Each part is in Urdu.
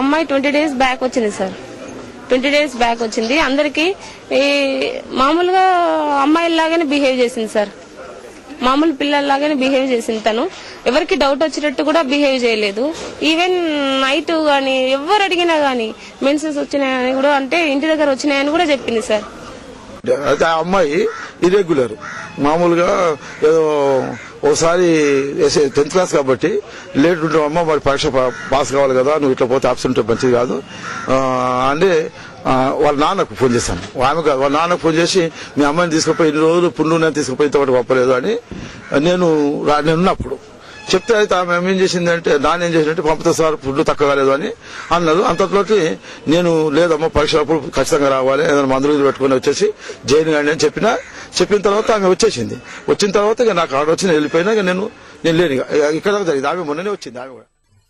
అమ్మాయి 20 డేస్ బ్యాక్ వచ్చింది సార్, 20 డేస్ బ్యాక్ వచ్చింది. అందరికి మామూలుగా అమ్మాయిలాగానే బిహేవ్ చేసింది సార్, మామూలు పిల్లల్లాగానే బిహేవ్ చేసింది. తను ఎవరికి డౌట్ వచ్చేటట్టు కూడా బిహేవ్ చేయలేదు. ఈవెన్ నైట్ గానీ ఎవరు అడిగినా గానీ మెన్సెస్ వచ్చినాయని కూడా, అంటే ఇంటి దగ్గర వచ్చినాయని కూడా చెప్పింది సార్. అయితే ఆ అమ్మాయి ఇర్రెగ్యులర్, మామూలుగా ఏదో ఓసారి 10th క్లాస్ కాబట్టి లేట్ ఉంటే అమ్మ మరి పరీక్ష పాస్ కావాలి కదా, నువ్వు ఇట్లా పోతే ఆబ్సెంట్ మంచిది కాదు అంటే వాళ్ళ నాన్నకు ఫోన్ చేశాను. ఆమె కాదు, వాళ్ళ నాన్నకు ఫోన్ చేసి మీ అమ్మాయిని తీసుకుపోయి ఇన్ని రోజులు పుండు నేను తీసుకుపోయి ఇంతవరకు గొప్పలేదు అని నేనున్నప్పుడు చెప్తే, అయితే ఆమె ఏం చేసిందంటే, నాన్న ఏం చేసిందంటే పంపితే సార్ ఫుడ్ తక్కువ కాలేదు అని అన్నారు. అంతట్లోకి నేను లేదమ్మా పరీక్షలప్పుడు ఖచ్చితంగా రావాలి, ఏదైనా మందులు పెట్టుకుని వచ్చేసి జైలు కానీ అని చెప్పిన తర్వాత ఆమె వచ్చేసింది. వచ్చిన తర్వాత ఇక నాకు ఆర్డర్ వచ్చి వెళ్ళిపోయినా ఇక నేను లేని ఇక్కడ జరిగింది. ఆమె మొన్ననే వచ్చింది. ఆమె కూడా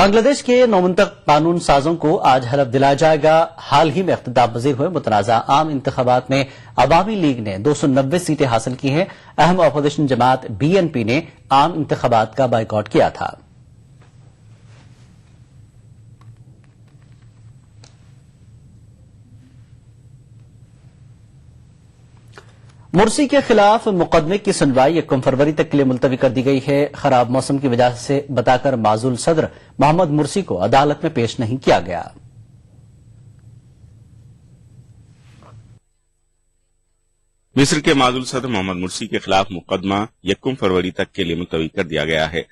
بنگلہ دیش کے نومنتخب قانون سازوں کو آج حلف دلایا جائے گا. حال ہی میں اختتام پذیر ہوئے متنازع عام انتخابات میں عوامی لیگ نے 290 سیٹیں حاصل کی ہیں. اہم اپوزیشن جماعت BNP نے عام انتخابات کا بائیکاٹ کیا تھا. مرسی کے خلاف مقدمے کی سنوائی 1 فروری تک کے لیے ملتوی کر دی گئی ہے. خراب موسم کی وجہ سے بتا کر معزول صدر محمد مرسی کو عدالت میں پیش نہیں کیا گیا. مصر کے معزول صدر محمد مرسی کے خلاف مقدمہ 1 فروری تک کے لیے ملتوی کر دیا گیا ہے.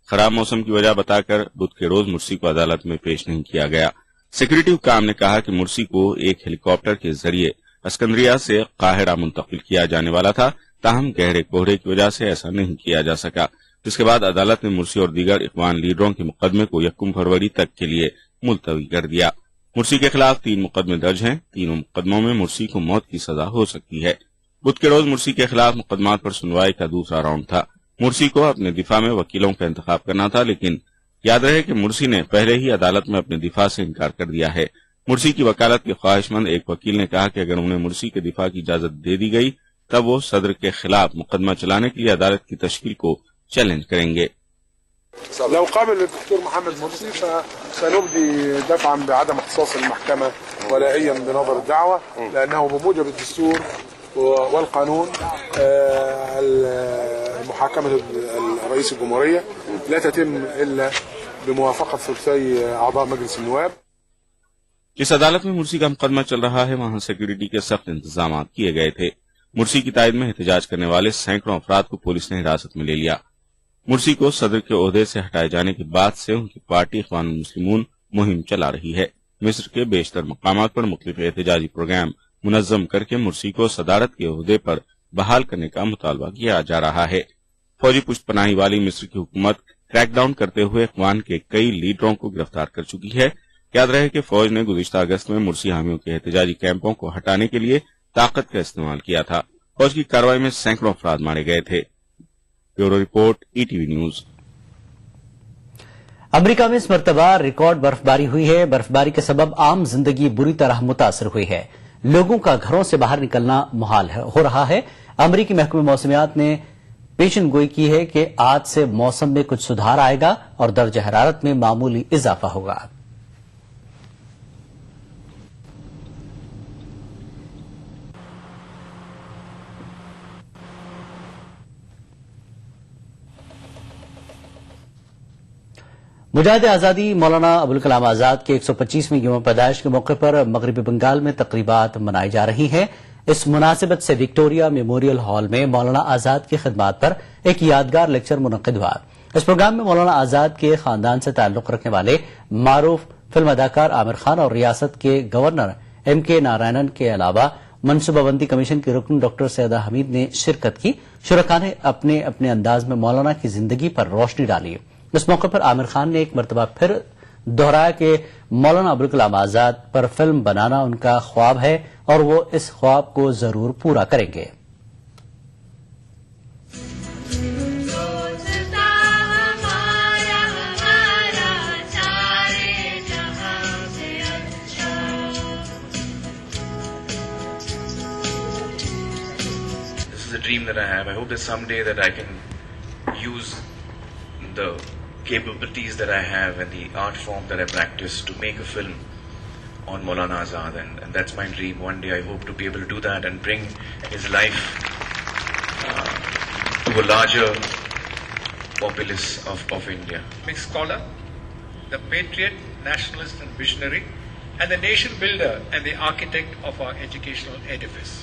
خراب موسم کی وجہ بتا کر بدھ کے روز مرسی کو عدالت میں پیش نہیں کیا گیا. سیکورٹی حکام نے کہا کہ مرسی کو ایک ہیلی کاپٹر کے ذریعے اسکندریہ سے قاہرہ منتقل کیا جانے والا تھا، تاہم گہرے کوہرے کی وجہ سے ایسا نہیں کیا جا سکا، جس کے بعد عدالت نے مرسی اور دیگر اخوان لیڈروں کے مقدمے کو 1 فروری تک کے لیے ملتوی کر دیا. مرسی کے خلاف 3 مقدمے درج ہیں. تینوں مقدموں میں مرسی کو موت کی سزا ہو سکتی ہے. بدھ کے روز مرسی کے خلاف مقدمات پر سنوائی کا دوسرا راؤنڈ تھا. مرسی کو اپنے دفاع میں وکیلوں کا انتخاب کرنا تھا، لیکن یاد رہے کہ مرسی نے پہلے ہی عدالت میں اپنے دفاع سے انکار کر دیا ہے. مرسی کی وکالت کے خواہش مند ایک وکیل نے کہا کہ اگر انہیں مرسی کے دفاع کی اجازت دے دی گئی تب وہ صدر کے خلاف مقدمہ چلانے کے لیے عدالت کی تشکیل کو چیلنج کریں گے. لو قابل الدكتور محمد مرسي فسنبدي دفعا بعدم اختصاص المحكمة ولائيا بنظر الدعوة، لأنه بموجب الدستور والقانون محاكمة رئيس الجمهورية لا تتم إلا بموافقة ثلثي أعضاء مجلس النواب. جس عدالت میں مرسی کا مقدمہ چل رہا ہے وہاں سیکورٹی کے سخت انتظامات کیے گئے تھے. مرسی کی تائید میں احتجاج کرنے والے سینکڑوں افراد کو پولیس نے حراست میں لے لیا. مرسی کو صدر کے عہدے سے ہٹائے جانے کے بعد سے ان کی پارٹی اخوان المسلمون مہم چلا رہی ہے. مصر کے بیشتر مقامات پر مختلف احتجاجی پروگرام منظم کر کے مرسی کو صدارت کے عہدے پر بحال کرنے کا مطالبہ کیا جا رہا ہے. فوجی پشت پناہی والی مصر کی حکومت کریک ڈاؤن کرتے ہوئے اخوان کے کئی لیڈروں کو گرفتار کر چکی ہے. یاد رہے کہ فوج نے گزشتہ اگست میں مرسی حامیوں کے احتجاجی کیمپوں کو ہٹانے کے لیے طاقت کا استعمال کیا تھا. فوج کی کارروائی میں سینکڑوں افراد مارے گئے تھے. Bureau report ETV news. امریکہ میں اس مرتبہ ریکارڈ برفباری ہوئی ہے. برفباری کے سبب عام زندگی بری طرح متاثر ہوئی ہے. لوگوں کا گھروں سے باہر نکلنا محال ہو رہا ہے. امریکی محکمہ موسمیات نے پیشن گوئی کی ہے کہ آج سے موسم میں کچھ سدھار آئے گا اور درجہ حرارت میں معمولی اضافہ ہوگا. مجاہد آزادی مولانا ابوالکلام آزاد کے 125ویں یوم پیدائش کے موقع پر مغربی بنگال میں تقریبات منائی جا رہی ہیں. اس مناسبت سے وکٹوریا میموریل ہال میں مولانا آزاد کی خدمات پر ایک یادگار لیکچر منعقد ہوا. اس پروگرام میں مولانا آزاد کے خاندان سے تعلق رکھنے والے معروف فلم اداکار عامر خان اور ریاست کے گورنر MK نارائنن کے علاوہ منصوبہ بندی کمیشن کے رکن ڈاکٹر سیدہ حمید نے شرکت کی. شرکاء نے اپنے اپنے انداز میں مولانا کی زندگی پر روشنی ڈالی. اس موقع پر عامر خان نے ایک مرتبہ پھر دہرایا کہ مولانا ابوالکلام آزاد پر فلم بنانا ان کا خواب ہے اور وہ اس خواب کو ضرور پورا کریں گے. This is a dream that I have. I hope that someday that I can use the capabilities that I have and the art form that I practice to make a film on Maulana Azad, and that's my dream. One day I hope to be able to do that and bring his life to a larger populace of India. Big scholar, the patriot, nationalist and visionary, and the nation builder and the architect of our educational edifice.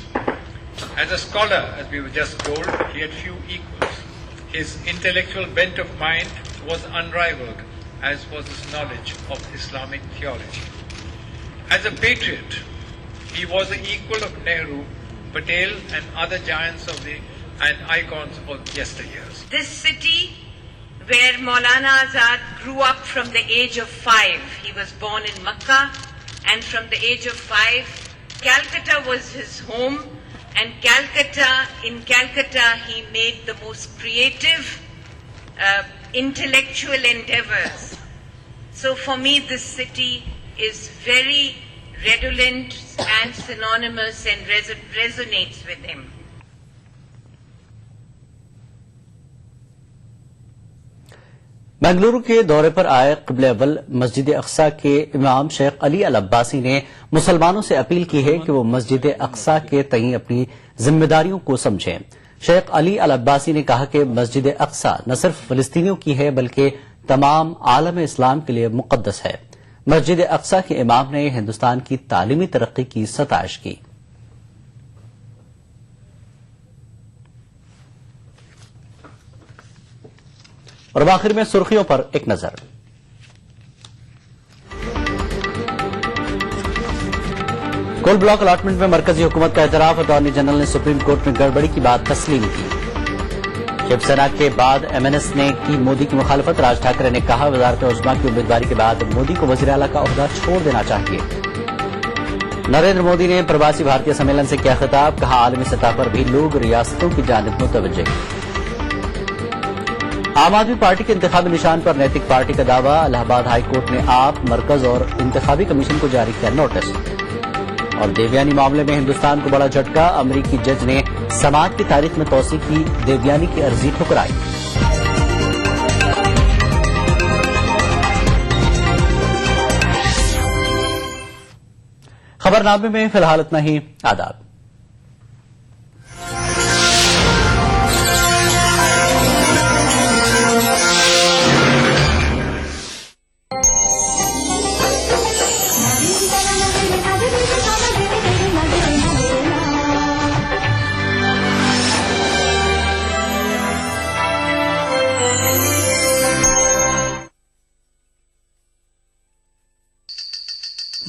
As a scholar, as we were just told, he had few equals. His intellectual bent of mind was unrivaled, as was his knowledge of Islamic theology. As a patriot, he was the equal of Nehru, Patel and other giants and icons of yesteryears. This city where Maulana Azad grew up from the age of 5. He was born in Makkah, and from the age of 5, Calcutta was his home, and in Calcutta he made the most creative intellectual endeavors So for me, this city is very redolent and synonymous and resonates with him. Bengaluru کے دورے پر آئے قبلہ اول مسجد اقصی کے امام شیخ علی العباسی نے مسلمانوں سے اپیل کی ہے کہ وہ مسجد اقصی کے تئیں اپنی ذمہ داریوں کو سمجھیں. شیخ علی العباسی نے کہا کہ مسجد اقصی نہ صرف فلسطینیوں کی ہے بلکہ تمام عالم اسلام کے لیے مقدس ہے. مسجد اقصی کے امام نے ہندوستان کی تعلیمی ترقی کی ستائش کی. اور آخر میں سرخیوں پر ایک نظر. کول بلاک الاٹمنٹ میں مرکزی حکومت کا اعتراف. اٹارنی جنرل نے سپریم کورٹ میں گڑبڑی کی بات تسلیم کی. شیو سینا کے بعد ایم این ایس نے کی مودی کی مخالفت. راج ٹھاکرے نے کہا وزارت عظمیٰ کی امیدواری کے بعد مودی کو وزیر اعلیٰ کا عہدہ چھوڑ دینا چاہیے. نریندر مودی نے پرواسی بھارتیہ سمیلن سے کیا خطاب. کہا عالمی سطح پر بھی لوگ ریاستوں کی جانب متوجہ. عام آدمی پارٹی کے انتخابی نشان پر نیتک پارٹی کا دعویٰ. الہ آباد ہائی کورٹ نے آپ مرکز اور انتخابی کمیشن کو جاری کیا نوٹس. اور دیویانی معاملے میں ہندوستان کو بڑا جھٹکا. امریکی جج نے سماعت کی تاریخ میں توسیع کی دیویانی کی عرضی ٹھکرائی. خبرنامے میں فی الحال اتنا ہی. آداب.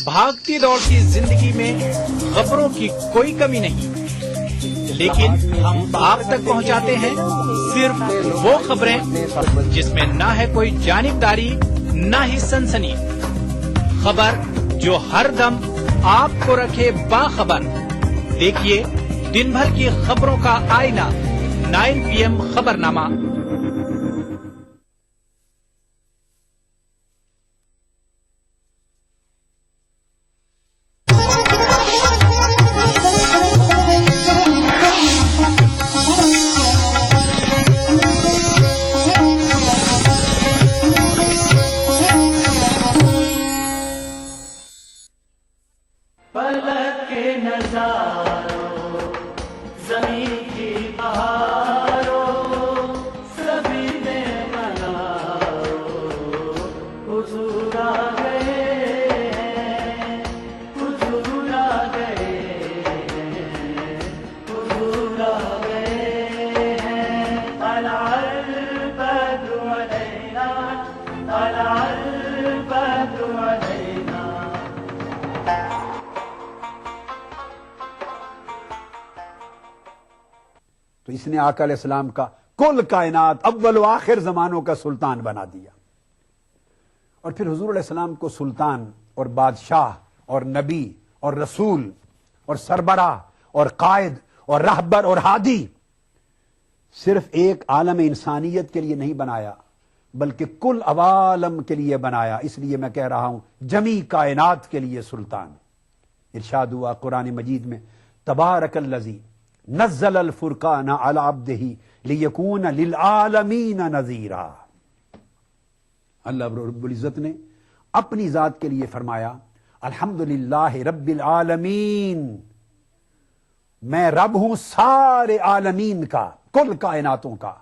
بھاگتی دوڑتی زندگی میں خبروں کی کوئی کمی نہیں، لیکن ہم آپ تک پہنچاتے ہیں صرف وہ خبریں جس میں نہ ہے کوئی جانبداری نہ ہی سنسنی. خبر جو ہر دم آپ کو رکھے باخبر. دیکھیے دن بھر کی خبروں کا آئینہ 9 PM خبرنامہ. تو اس نے آقا علیہ السلام کا کل کائنات اول و آخر زمانوں کا سلطان بنا دیا. اور پھر حضور علیہ السلام کو سلطان اور بادشاہ اور نبی اور رسول اور سربراہ اور قائد اور رہبر اور ہادی صرف ایک عالم انسانیت کے لیے نہیں بنایا بلکہ کل عوالم کے لیے بنایا. اس لیے میں کہہ رہا ہوں جمی کائنات کے لیے سلطان. ارشاد ہوا قرآن مجید میں تبارک الذی نزل الفرقان علی عبدہ لیکون للعالمین نذیرا. اللہ رب العزت نے اپنی ذات کے لیے فرمایا الحمدللہ رب العالمین، میں رب ہوں سارے عالمین کا، کل کائناتوں کا.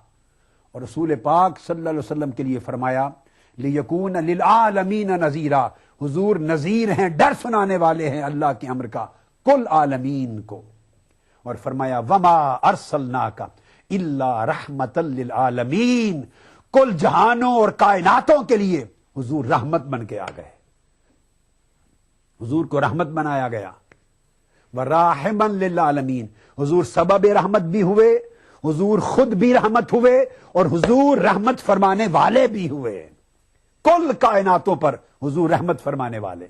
اور رسول پاک صلی اللہ علیہ وسلم کے لیے فرمایا لیکون للعالمین نذیرا، حضور نذیر ہیں، ڈر سنانے والے ہیں اللہ کے امر کا کل عالمین کو. اور فرمایا وما ارسلناک الا رحمت للعالمین، کل جہانوں اور کائناتوں کے لیے حضور رحمت بن کے آ گئے. حضور کو رحمت بنایا گیا. وراحما للعالمین، حضور سبب رحمت بھی ہوئے، حضور خود بھی رحمت ہوئے اور حضور رحمت فرمانے والے بھی ہوئے. کل کائناتوں پر حضور رحمت فرمانے والے.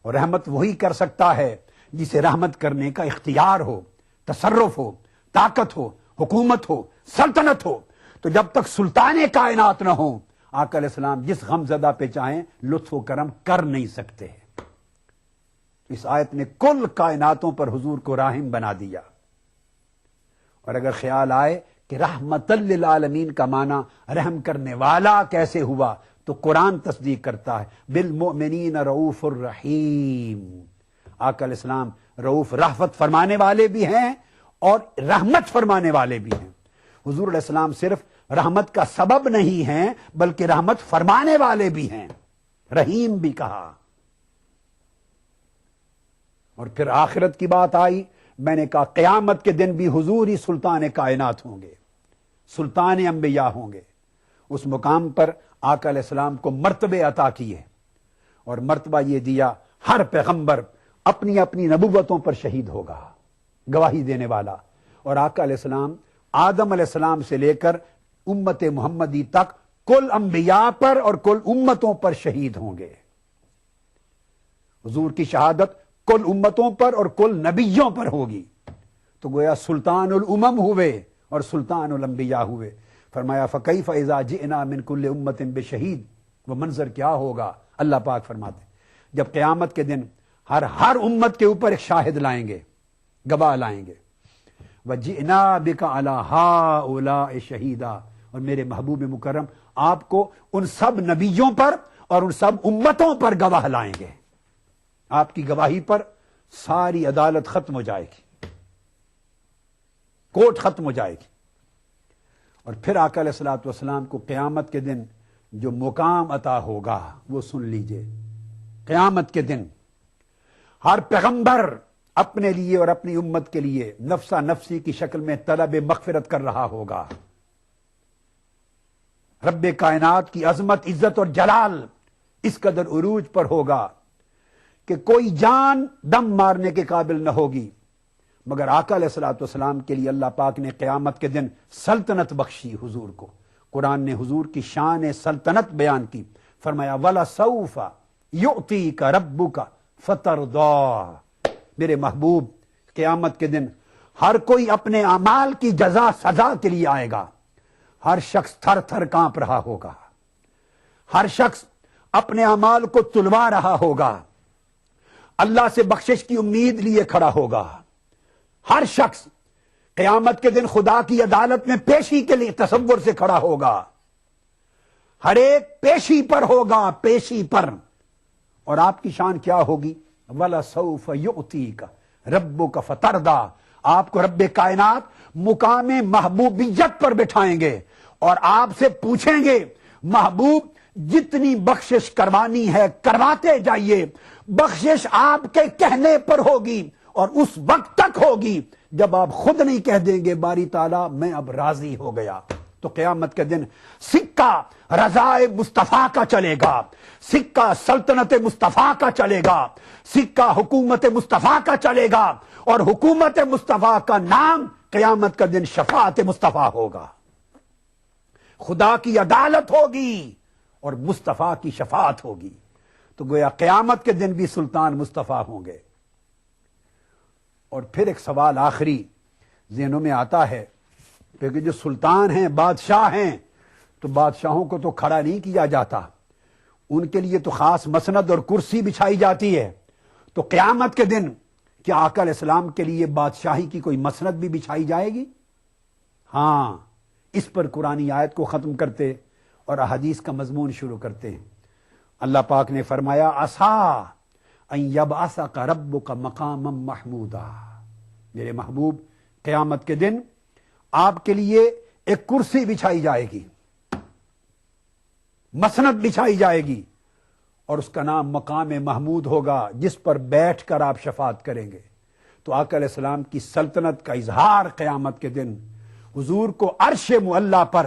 اور رحمت وہی کر سکتا ہے جسے رحمت کرنے کا اختیار ہو، تصرف ہو، طاقت ہو، حکومت ہو، سلطنت ہو. تو جب تک سلطان کائنات نہ ہو آقا علیہ السلام جس غم زدہ پہ چاہیں لطف و کرم کر نہیں سکتے. اس آیت نے کل کائناتوں پر حضور کو راحم بنا دیا. اور اگر خیال آئے کہ رحمت للعالمین کا معنی رحم کرنے والا کیسے ہوا تو قرآن تصدیق کرتا ہے بالمؤمنین رؤوف الرحیم. آقا علیہ السلام رؤوف رحمت فرمانے والے بھی ہیں اور رحمت فرمانے والے بھی ہیں. حضور علیہ السلام صرف رحمت کا سبب نہیں ہیں بلکہ رحمت فرمانے والے بھی ہیں. رحیم بھی کہا. اور پھر آخرت کی بات آئی. میں نے کہا قیامت کے دن بھی حضور ہی سلطان کائنات ہوں گے, سلطان انبیاء ہوں گے. اس مقام پر آقا علیہ السلام کو مرتبے عطا کیے اور مرتبہ یہ دیا ہر پیغمبر اپنی اپنی نبوتوں پر شہید ہوگا, گواہی دینے والا. اور آقا علیہ السلام آدم علیہ السلام سے لے کر امت محمدی تک کل انبیاء پر اور کل امتوں پر شہید ہوں گے. حضور کی شہادت کل امتوں پر اور کل نبیوں پر ہوگی. تو گویا سلطان الامم ہوئے اور سلطان الانبیاء ہوئے. فرمایا فکیف اذا جئنا من کل امت بشہید. وہ منظر کیا ہوگا اللہ پاک فرماتے جب قیامت کے دن ہر امت کے اوپر ایک شاہد لائیں گے, گواہ لائیں گے. وجئنا بک علی ہؤلاء شہیدا. اور میرے محبوب مکرم آپ کو ان سب نبیوں پر اور ان سب امتوں پر گواہ لائیں گے. آپ کی گواہی پر ساری عدالت ختم ہو جائے گی, کوٹ ختم ہو جائے گی. اور پھر آقا علیہ الصلوۃ والسلام کو قیامت کے دن جو مقام عطا ہوگا وہ سن لیجئے. قیامت کے دن ہر پیغمبر اپنے لیے اور اپنی امت کے لیے نفسا نفسی کی شکل میں طلب مغفرت کر رہا ہوگا. رب کائنات کی عظمت, عزت اور جلال اس قدر عروج پر ہوگا کہ کوئی جان دم مارنے کے قابل نہ ہوگی مگر آقا علیہ الصلوۃ والسلام کے لیے اللہ پاک نے قیامت کے دن سلطنت بخشی حضور کو. قرآن نے حضور کی شان سلطنت بیان کی. فرمایا وَلَسَوْفَ يُعْطِيكَ رَبُّكَ فَتَرْضَىٰ. میرے محبوب قیامت کے دن ہر کوئی اپنے اعمال کی جزا سزا کے لیے آئے گا. ہر شخص تھر تھر کانپ رہا ہوگا, ہر شخص اپنے اعمال کو تلوا رہا ہوگا, اللہ سے بخشش کی امید لیے کھڑا ہوگا. ہر شخص قیامت کے دن خدا کی عدالت میں پیشی کے لیے تصور سے کھڑا ہوگا. ہر ایک پیشی پر ہوگا, پیشی پر. اور آپ کی شان کیا ہوگی؟ وَلَسَوْفَ يُعْطِيكَ رَبُّكَ فَتَرْضَىٰ. آپ کو رب کائنات مقام محبوبیت پر بٹھائیں گے اور آپ سے پوچھیں گے محبوب جتنی بخشش کروانی ہے کرواتے جائیے. بخشش آپ کے کہنے پر ہوگی اور اس وقت تک ہوگی جب آپ خود نہیں کہہ دیں گے باری تعالیٰ میں اب راضی ہو گیا. تو قیامت کے دن سکہ رضائے مصطفیٰ کا چلے گا, سکہ سلطنت مصطفیٰ کا چلے گا, سکہ حکومت مصطفیٰ کا چلے گا اور حکومت مصطفیٰ کا نام قیامت کا دن شفاعت مصطفیٰ ہوگا. خدا کی عدالت ہوگی اور مصطفیٰ کی شفاعت ہوگی. تو گویا قیامت کے دن بھی سلطان مصطفیٰ ہوں گے. اور پھر ایک سوال آخری ذہنوں میں آتا ہے کہ جو سلطان ہیں, بادشاہ ہیں, تو بادشاہوں کو تو کھڑا نہیں کیا جاتا, ان کے لیے تو خاص مسند اور کرسی بچھائی جاتی ہے. تو قیامت کے دن کیا آقا علیہ السلام کے لیے بادشاہی کی کوئی مسند بھی بچھائی جائے گی؟ ہاں, اس پر قرآنی آیت کو ختم کرتے اور احادیث کا مضمون شروع کرتے ہیں. اللہ پاک نے فرمایا عسیٰ ان یبعثک ربک مقاما محمودا. میرے محبوب قیامت کے دن آپ کے لیے ایک کرسی بچھائی جائے گی, مسند بچھائی جائے گی اور اس کا نام مقام محمود ہوگا جس پر بیٹھ کر آپ شفاعت کریں گے. تو آقا علیہ السلام کی سلطنت کا اظہار قیامت کے دن حضور کو عرش معلی پر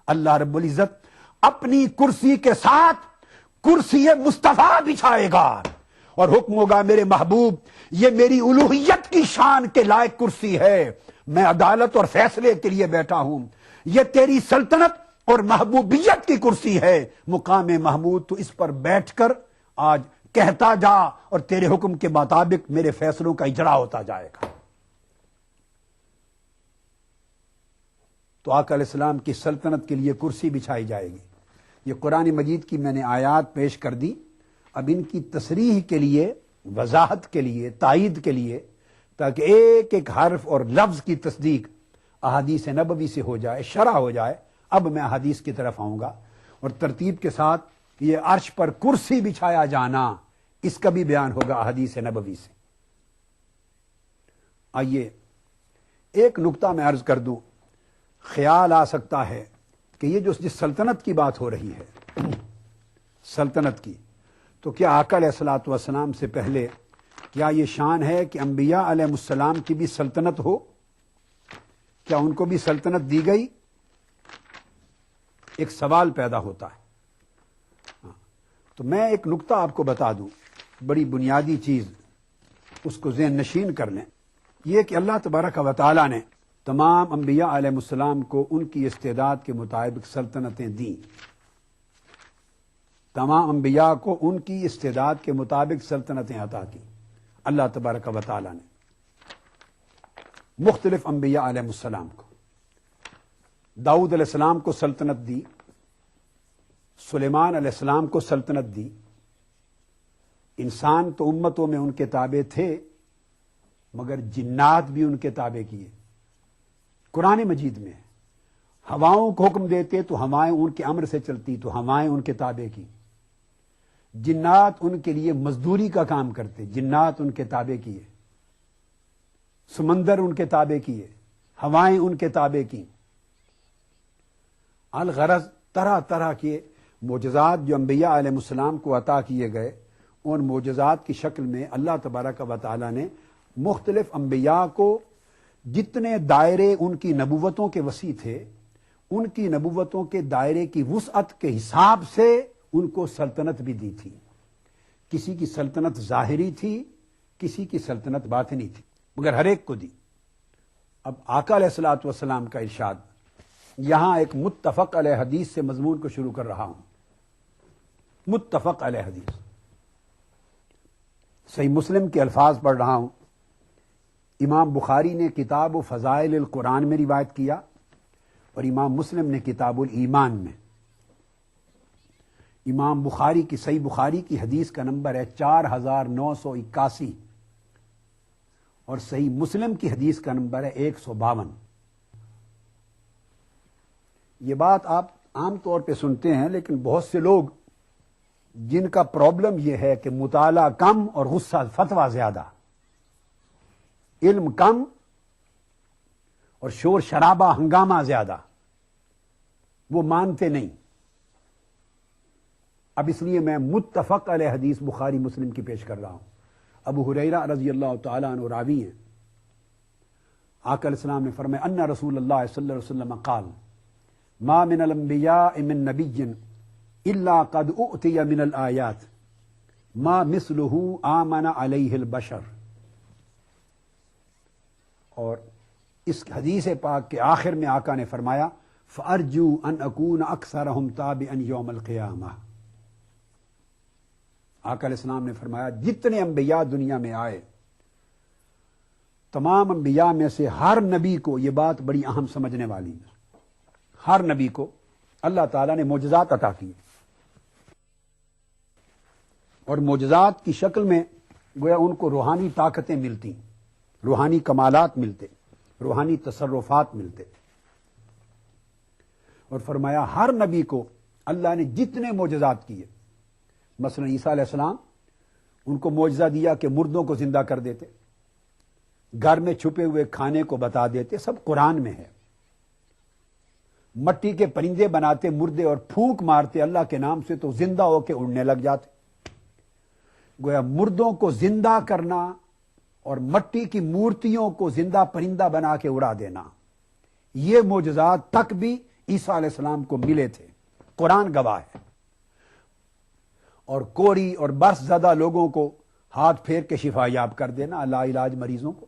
اللہ رب العزت اپنی کرسی کے ساتھ کرسی مصطفیٰ بچھائے گا اور حکم ہوگا میرے محبوب یہ میری الوہیت کی شان کے لائق کرسی ہے, میں عدالت اور فیصلے کے لیے بیٹھا ہوں. یہ تیری سلطنت اور محبوبیت کی کرسی ہے, مقام محمود, تو اس پر بیٹھ کر آج کہتا جا اور تیرے حکم کے مطابق میرے فیصلوں کا اجرا ہوتا جائے گا. تو آقا علیہ السلام کی سلطنت کے لیے کرسی بچھائی جائے گی. یہ قرآن مجید کی میں نے آیات پیش کر دی، اب ان کی تصریح کے لیے، وضاحت کے لیے، تائید کے لیے، تاکہ ایک ایک حرف اور لفظ کی تصدیق احادیث نبوی سے ہو جائے، شرح ہو جائے، اب میں احادیث کی طرف آؤں گا، اور ترتیب کے ساتھ یہ عرش پر کرسی بچھایا جانا، اس کا بھی بیان ہوگا احادیث نبوی سے۔ آئیے ایک نقطہ میں عرض کر دوں، خیال آ سکتا ہے کہ یہ جو جس سلطنت کی بات ہو رہی ہے، سلطنت کی، تو کیا آقا علیہ الصلوۃ والسلام سے پہلے کیا یہ شان ہے کہ انبیاء علیہ السلام کی بھی سلطنت ہو؟ کیا ان کو بھی سلطنت دی گئی؟ ایک سوال پیدا ہوتا ہے۔ تو میں ایک نقطہ آپ کو بتا دوں، بڑی بنیادی چیز، اس کو ذہن نشین کر لیں، یہ کہ اللہ تبارک و تعالی نے تمام انبیاء علیہ السلام کو ان کی استعداد کے مطابق سلطنتیں دیں، تمام انبیاء کو ان کی استعداد کے مطابق سلطنتیں عطا کی اللہ تبارک و تعالی نے، مختلف انبیاء علیہ السلام کو۔ داؤد علیہ السلام کو سلطنت دی، سلیمان علیہ السلام کو سلطنت دی۔ انسان تو امتوں میں ان کے تابع تھے، مگر جنات بھی ان کے تابع کیے۔ قرآن مجید میں ہواؤں کو حکم دیتے تو ہوائیں ان کے امر سے چلتی، تو ہوائیں ان کے تابع کی۔ جنات ان کے لیے مزدوری کا کام کرتے، جنات ان کے تابع کیے۔ سمندر ان کے تابع کیے، ہوائیں ان کے تابع کی۔ الغرض طرح طرح کے معجزات جو انبیاء علیہ السلام کو عطا کیے گئے، ان معجزات کی شکل میں اللہ تبارک و تعالی نے مختلف انبیاء کو جتنے دائرے ان کی نبوتوں کے وسیع تھے، ان کی نبوتوں کے دائرے کی وسعت کے حساب سے ان کو سلطنت بھی دی تھی۔ کسی کی سلطنت ظاہری تھی، کسی کی سلطنت باطنی تھی، مگر ہر ایک کو دی۔ اب آقا علیہ الصلوۃ والسلام کا ارشاد، یہاں ایک متفق علیہ حدیث سے مضمون کو شروع کر رہا ہوں۔ متفق علیہ حدیث، صحیح مسلم کے الفاظ پڑھ رہا ہوں۔ امام بخاری نے کتاب و فضائل القرآن میں روایت کیا، اور امام مسلم نے کتاب الایمان میں۔ امام بخاری کی صحیح بخاری کی حدیث کا نمبر ہے 4981، اور صحیح مسلم کی حدیث کا نمبر ہے 152۔ یہ بات آپ عام طور پہ سنتے ہیں، لیکن بہت سے لوگ جن کا پرابلم یہ ہے کہ مطالعہ کم اور غصہ فتویٰ زیادہ، علم کم اور شور شرابہ ہنگامہ زیادہ، وہ مانتے نہیں۔ اب اس لیے میں متفق علیہ حدیث بخاری مسلم کی پیش کر رہا ہوں۔ ابو ہریرہ رضی اللہ تعالیٰ عنہ راوی ہیں۔ آقا علیہ السلام نے فرمایا ان رسول اللہ صلی اللہ علیہ وسلم قال ما من الانبیاء من نبی الا قد اؤتی من الآیات ما مثلہ آمن علیہ البشر۔ اور اس حدیث پاک کے آخر میں آقا نے فرمایا فارجو ان اکون اکثرہم تابعا یوم القیامہ۔ آقا علیہ السلام نے فرمایا جتنے انبیاء دنیا میں آئے، تمام انبیاء میں سے ہر نبی کو یہ بات بڑی اہم سمجھنے والی ہے، ہر نبی کو اللہ تعالیٰ نے معجزات عطا کیے، اور معجزات کی شکل میں گویا ان کو روحانی طاقتیں ملتی، روحانی کمالات ملتے، روحانی تصرفات ملتے۔ اور فرمایا ہر نبی کو اللہ نے جتنے معجزات کیے، مثلا عیسیٰ علیہ السلام، ان کو معجزہ دیا کہ مردوں کو زندہ کر دیتے، گھر میں چھپے ہوئے کھانے کو بتا دیتے، سب قرآن میں ہے۔ مٹی کے پرندے بناتے مردے اور پھونک مارتے اللہ کے نام سے تو زندہ ہو کے اڑنے لگ جاتے۔ گویا مردوں کو زندہ کرنا اور مٹی کی مورتیوں کو زندہ پرندہ بنا کے اڑا دینا، یہ معجزات تک بھی عیسیٰ علیہ السلام کو ملے تھے، قرآن گواہ ہے۔ اور کوڑی اور برس زدہ لوگوں کو ہاتھ پھیر کے شفا یاب کر دینا، لا علاج مریضوں کو۔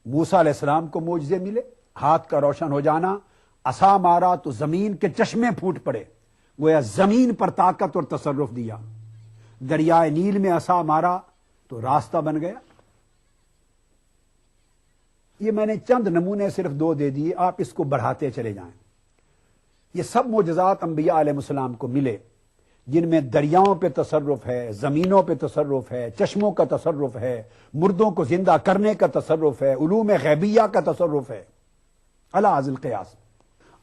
موسیٰ علیہ السلام کو معجزے ملے، ہاتھ کا روشن ہو جانا، عصا مارا تو زمین کے چشمے پھوٹ پڑے، گویا زمین پر طاقت اور تصرف دیا۔ دریائے نیل میں عصا مارا تو راستہ بن گیا۔ یہ میں نے چند نمونے صرف 2 دے دیے، آپ اس کو بڑھاتے چلے جائیں۔ یہ سب معجزات انبیاء علیہ السلام کو ملے، جن میں دریاؤں پہ تصرف ہے، زمینوں پہ تصرف ہے، چشموں کا تصرف ہے، مردوں کو زندہ کرنے کا تصرف ہے، علوم غیبیہ کا تصرف ہے، علی حاصل القیاس۔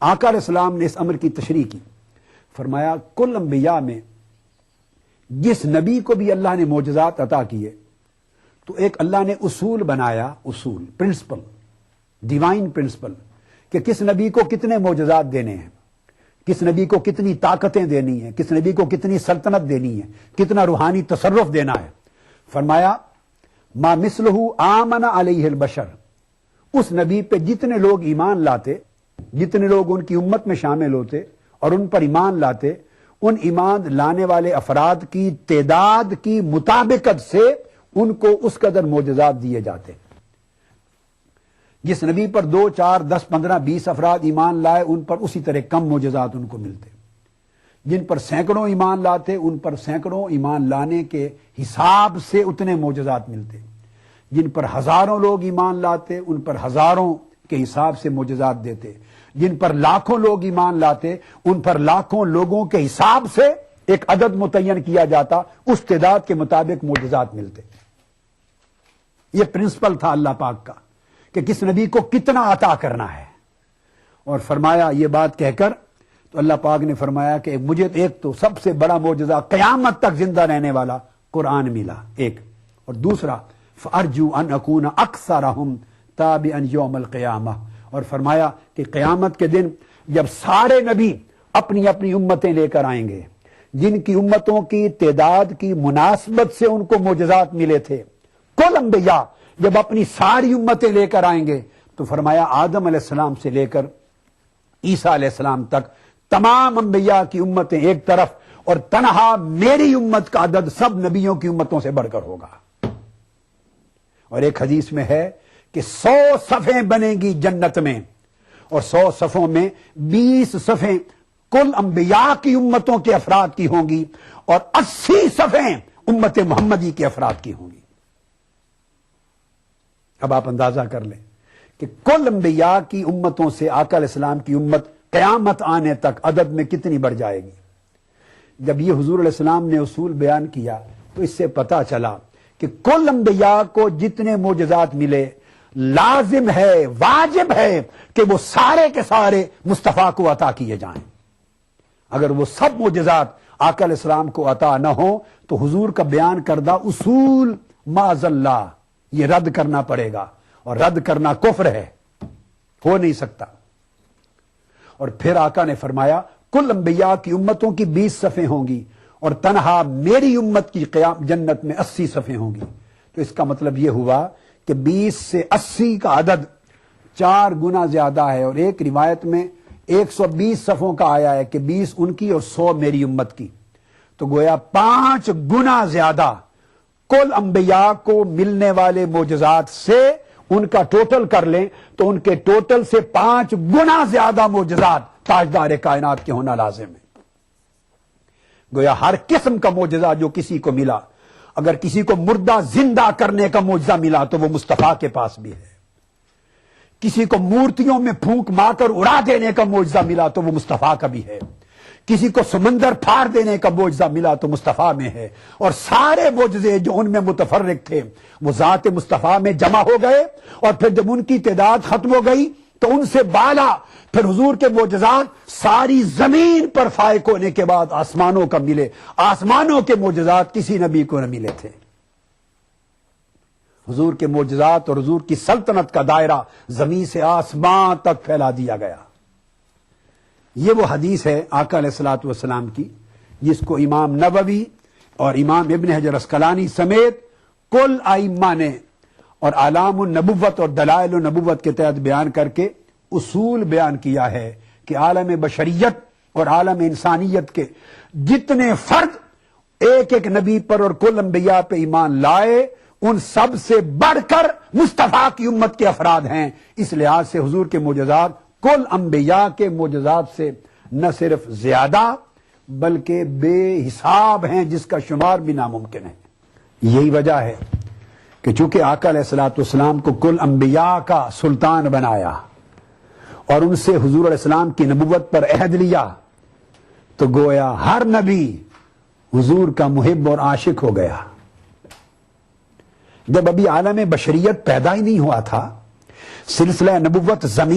آقا علیہ السلام نے اس امر کی تشریح کی، فرمایا کل انبیاء میں جس نبی کو بھی اللہ نے معجزات عطا کیے تو ایک اللہ نے اصول بنایا، اصول، پرنسپل، ڈیوائن پرنسپل، کہ کس نبی کو کتنے معجزات دینے ہیں، کس نبی کو کتنی طاقتیں دینی ہیں، کس نبی کو کتنی سلطنت دینی ہے، کتنا روحانی تصرف دینا ہے۔ فرمایا ما مثلہ آمن علیہ البشر، اس نبی پہ جتنے لوگ ایمان لاتے، جتنے لوگ ان کی امت میں شامل ہوتے اور ان پر ایمان لاتے، ان ایمان لانے والے افراد کی تعداد کی مطابقت سے ان کو اس قدر معجزات دیے جاتے۔ جس نبی پر 2، 4، 10، 15، 20 افراد ایمان لائے، ان پر اسی طرح کم معجزات ان کو ملتے۔ جن پر سینکڑوں ایمان لاتے، ان پر سینکڑوں ایمان لانے کے حساب سے اتنے معجزات ملتے۔ جن پر ہزاروں لوگ ایمان لاتے، ان پر ہزاروں کے حساب سے معجزات دیتے۔ جن پر لاکھوں لوگ ایمان لاتے، ان پر لاکھوں لوگوں کے حساب سے ایک عدد متعین کیا جاتا، اس تعداد کے مطابق معجزات ملتے۔ یہ پرنسپل تھا اللہ پاک کا کہ کس نبی کو کتنا عطا کرنا ہے۔ اور فرمایا یہ بات کہہ کر تو اللہ پاک نے فرمایا کہ مجھے ایک تو سب سے بڑا معجزہ قیامت تک زندہ رہنے والا قرآن ملا، ایک، اور دوسرا فارجو ان اکون اکثرہم تابعا یوم القیامہ، اور فرمایا کہ قیامت کے دن جب سارے نبی اپنی اپنی امتیں لے کر آئیں گے، جن کی امتوں کی تعداد کی مناسبت سے ان کو معجزات ملے تھے، کل انبیاء جب اپنی ساری امتیں لے کر آئیں گے تو فرمایا آدم علیہ السلام سے لے کر عیسیٰ علیہ السلام تک تمام انبیاء کی امتیں ایک طرف، اور تنہا میری امت کا عدد سب نبیوں کی امتوں سے بڑھ کر ہوگا۔ اور ایک حدیث میں ہے کہ 100 صفیں بنیں گی جنت میں، اور 100 صفوں میں 20 صفیں کل انبیاء کی امتوں کے افراد کی ہوں گی، اور 80 صفیں امت محمدی کے افراد کی ہوں گی۔ اب آپ اندازہ کر لیں کہ کل انبیاء کی امتوں سے آقا علیہ السلام کی امت قیامت آنے تک عدد میں کتنی بڑھ جائے گی۔ جب یہ حضور علیہ السلام نے اصول بیان کیا تو اس سے پتا چلا کہ کل انبیاء کو جتنے معجزات ملے، لازم ہے، واجب ہے کہ وہ سارے کے سارے مصطفیٰ کو عطا کیے جائیں۔ اگر وہ سب معجزات آقا علیہ السلام کو عطا نہ ہو تو حضور کا بیان کردہ اصول معاذ اللہ یہ رد کرنا پڑے گا، اور رد کرنا کفر ہے، ہو نہیں سکتا۔ اور پھر آقا نے فرمایا کل انبیاء کی امتوں کی 20 صفیں ہوں گی، اور تنہا میری امت کی قیام جنت میں 80 صفیں ہوں گی۔ تو اس کا مطلب یہ ہوا کہ 20 سے 80 کا عدد 4 گنا زیادہ ہے، اور ایک روایت میں 120 صفوں کا آیا ہے کہ 20 ان کی اور 100 میری امت کی، تو گویا 5 گنا زیادہ کل انبیاء کو ملنے والے معجزات سے ان کا ٹوٹل کر لیں تو ان کے ٹوٹل سے 5 گنا زیادہ معجزات تاجدار کائنات کے ہونا لازم ہے۔ گویا ہر قسم کا معجزہ جو کسی کو ملا، اگر کسی کو مردہ زندہ کرنے کا معجزہ ملا تو وہ مصطفیٰ کے پاس بھی ہے، کسی کو مورتیوں میں پھونک مار کر اڑا دینے کا معجزہ ملا تو وہ مصطفیٰ کا بھی ہے، کسی کو سمندر پھاڑ دینے کا معجزہ ملا تو مصطفیٰ میں ہے، اور سارے معجزے جو ان میں متفرق تھے وہ ذات مصطفیٰ میں جمع ہو گئے، اور پھر جب ان کی تعداد ختم ہو گئی تو ان سے بالا پھر حضور کے معجزات ساری زمین پر فائق ہونے کے بعد آسمانوں کا ملے۔ آسمانوں کے معجزات کسی نبی کو نہ ملے تھے۔ حضور کے معجزات اور حضور کی سلطنت کا دائرہ زمین سے آسمان تک پھیلا دیا گیا۔ یہ وہ حدیث ہے آقا علیہ الصلوۃ والسلام کی جس کو امام نووی اور امام ابن حجر عسقلانی سمیت کل ائمہ نے اور اعلام النبوت اور دلائل النبوت کے تحت بیان کر کے اصول بیان کیا ہے کہ عالم بشریت اور عالم انسانیت کے جتنے فرد ایک ایک نبی پر اور کل انبیاء پہ ایمان لائے، ان سب سے بڑھ کر مصطفیٰ کی امت کے افراد ہیں۔ اس لحاظ سے حضور کے معجزات کل انبیاء کے معجزات سے نہ صرف زیادہ بلکہ بے حساب ہیں، جس کا شمار بھی ناممکن ہے۔ یہی وجہ ہے کہ چونکہ آقا علیہ الصلوۃ والسلام کو کل انبیاء کا سلطان بنایا اور ان سے حضور علیہ السلام کی نبوت پر عہد لیا تو گویا ہر نبی حضور کا محب اور عاشق ہو گیا. جب ابھی عالم بشریت پیدا ہی نہیں ہوا تھا, سلسلہ نبوت زمین